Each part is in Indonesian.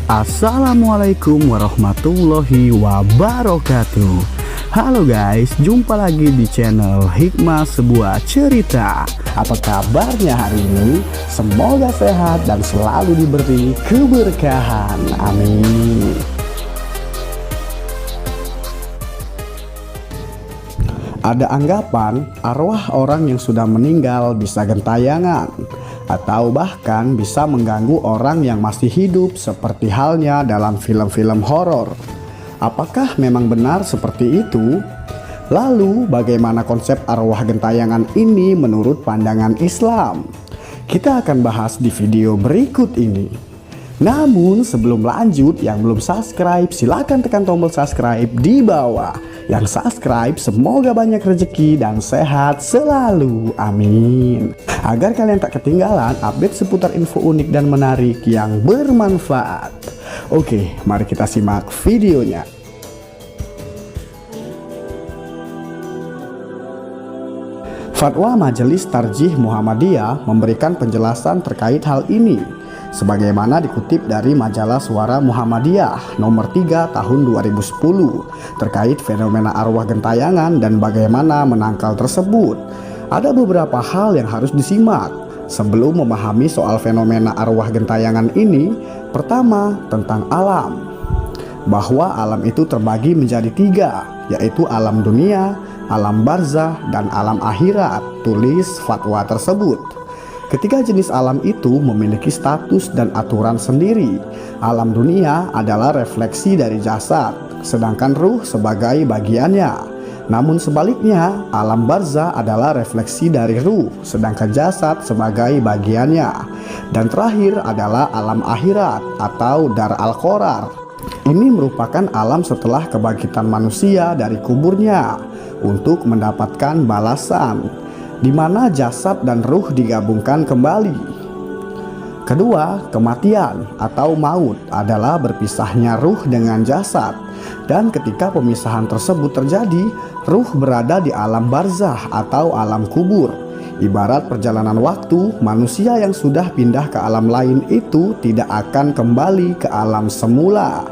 Assalamualaikum warahmatullahi wabarakatuh. Halo guys, jumpa lagi di channel Hikmah Sebuah Cerita. Apa kabarnya hari ini? Semoga sehat dan selalu diberi keberkahan. Amin. Ada anggapan arwah orang yang sudah meninggal bisa gentayangan atau bahkan bisa mengganggu orang yang masih hidup seperti halnya dalam film-film horor. Apakah memang benar seperti itu? Lalu bagaimana konsep arwah gentayangan ini menurut pandangan Islam? Kita akan bahas di video berikut ini. Namun sebelum lanjut, yang belum subscribe silahkan tekan tombol subscribe di bawah. Yang subscribe semoga banyak rezeki dan sehat selalu, amin. Agar kalian tak ketinggalan update seputar info unik dan menarik yang bermanfaat. Oke, mari kita simak videonya. Fatwa Majelis Tarjih Muhammadiyah memberikan penjelasan terkait hal ini, sebagaimana dikutip dari majalah Suara Muhammadiyah nomor 3 tahun 2010 terkait fenomena arwah gentayangan dan bagaimana menangkal tersebut. Ada beberapa hal yang harus disimak sebelum memahami soal fenomena arwah gentayangan ini. Pertama, tentang alam, bahwa alam itu terbagi menjadi 3, yaitu alam dunia, alam barzah, dan alam akhirat, tulis fatwa tersebut. Ketiga jenis alam itu memiliki status dan aturan sendiri. Alam dunia adalah refleksi dari jasad, sedangkan ruh sebagai bagiannya. Namun sebaliknya, alam barzah adalah refleksi dari ruh, sedangkan jasad sebagai bagiannya. Dan terakhir adalah alam akhirat atau dar al-qorar. Ini merupakan alam setelah kebangkitan manusia dari kuburnya untuk mendapatkan balasan, di mana jasad dan ruh digabungkan kembali. Kedua, kematian atau maut adalah berpisahnya ruh dengan jasad, dan ketika pemisahan tersebut terjadi, ruh berada di alam barzah atau alam kubur. Ibarat perjalanan waktu, manusia yang sudah pindah ke alam lain itu tidak akan kembali ke alam semula.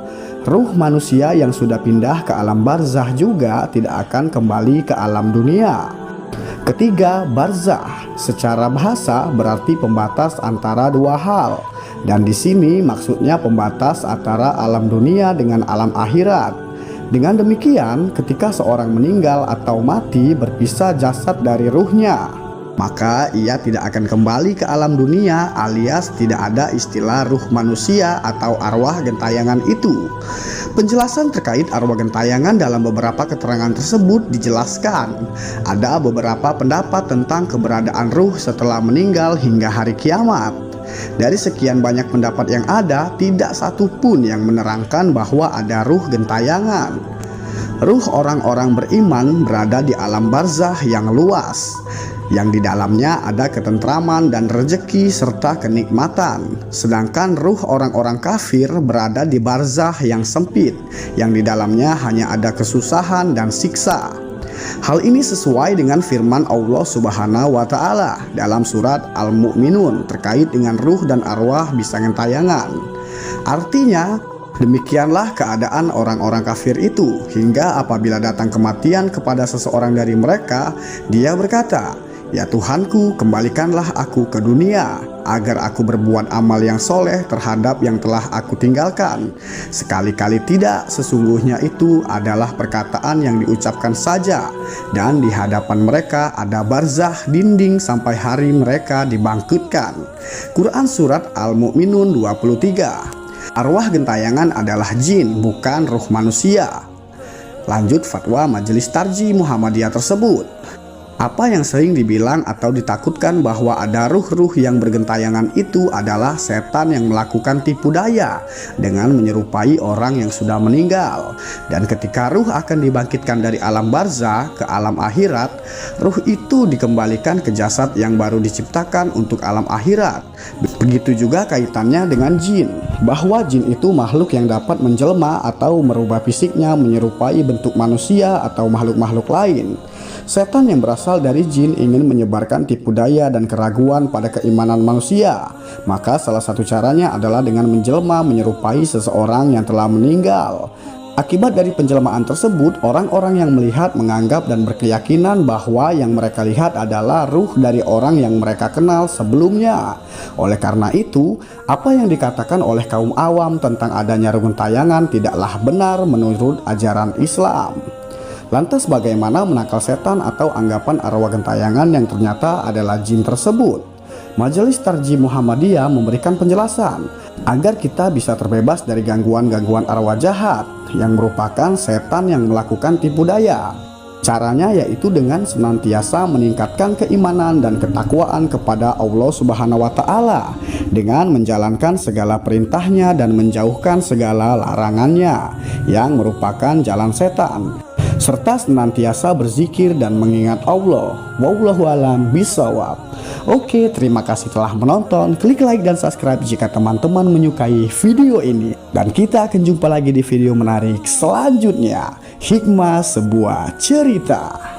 Ruh manusia yang sudah pindah ke alam barzah juga tidak akan kembali ke alam dunia. Ketiga, barzah secara bahasa berarti pembatas antara dua hal, dan di sini maksudnya pembatas antara alam dunia dengan alam akhirat. Dengan demikian, ketika seorang meninggal atau mati berpisah jasad dari ruhnya, maka ia tidak akan kembali ke alam dunia, alias tidak ada istilah ruh manusia atau arwah gentayangan itu. Penjelasan terkait arwah gentayangan dalam beberapa keterangan tersebut dijelaskan. Ada beberapa pendapat tentang keberadaan ruh setelah meninggal hingga hari kiamat. Dari sekian banyak pendapat yang ada, tidak satu pun yang menerangkan bahwa ada ruh gentayangan. Ruh orang-orang beriman berada di alam barzah yang luas, yang di dalamnya ada ketentraman dan rezeki serta kenikmatan. Sedangkan ruh orang-orang kafir berada di barzah yang sempit, yang di dalamnya hanya ada kesusahan dan siksa. Hal ini sesuai dengan firman Allah Subhanahu wa Ta'ala dalam surat Al-Mu'minun terkait dengan ruh dan arwah bisa gentayangan. Artinya, demikianlah keadaan orang-orang kafir itu, hingga apabila datang kematian kepada seseorang dari mereka, dia berkata, "Ya Tuhanku, kembalikanlah aku ke dunia, agar aku berbuat amal yang soleh terhadap yang telah aku tinggalkan." Sekali-kali tidak, sesungguhnya itu adalah perkataan yang diucapkan saja, dan di hadapan mereka ada barzah dinding sampai hari mereka dibangkitkan. Quran Surat Al-Mu'minun 23. Arwah gentayangan adalah jin, bukan ruh manusia. Lanjut fatwa Majelis Tarjih Muhammadiyah tersebut. Apa yang sering dibilang atau ditakutkan bahwa ada ruh-ruh yang bergentayangan itu adalah setan yang melakukan tipu daya dengan menyerupai orang yang sudah meninggal. Dan ketika ruh akan dibangkitkan dari alam barzah ke alam akhirat, ruh itu dikembalikan ke jasad yang baru diciptakan untuk alam akhirat. Begitu juga kaitannya dengan jin, bahwa jin itu makhluk yang dapat menjelma atau merubah fisiknya menyerupai bentuk manusia atau makhluk-makhluk lain. Setan yang berasal dari jin ingin menyebarkan tipu daya dan keraguan pada keimanan manusia. Maka salah satu caranya adalah dengan menjelma menyerupai seseorang yang telah meninggal. Akibat dari penjelmaan tersebut, orang-orang yang melihat menganggap dan berkeyakinan bahwa yang mereka lihat adalah ruh dari orang yang mereka kenal sebelumnya. Oleh karena itu, apa yang dikatakan oleh kaum awam tentang adanya rukun tayangan tidaklah benar menurut ajaran Islam. Lantas bagaimana menangkal setan atau anggapan arwah gentayangan yang ternyata adalah jin tersebut? Majelis Tarjih Muhammadiyah memberikan penjelasan agar kita bisa terbebas dari gangguan-gangguan arwah jahat yang merupakan setan yang melakukan tipu daya. Caranya yaitu dengan senantiasa meningkatkan keimanan dan ketakwaan kepada Allah Subhanahu wa Ta'ala dengan menjalankan segala perintahnya dan menjauhkan segala larangannya yang merupakan jalan setan, serta senantiasa berzikir dan mengingat Allah. Wallahu a'lam bishawab. Oke, terima kasih telah menonton. Klik like dan subscribe jika teman-teman menyukai video ini. Dan kita akan jumpa lagi di video menarik selanjutnya. Hikmah sebuah cerita.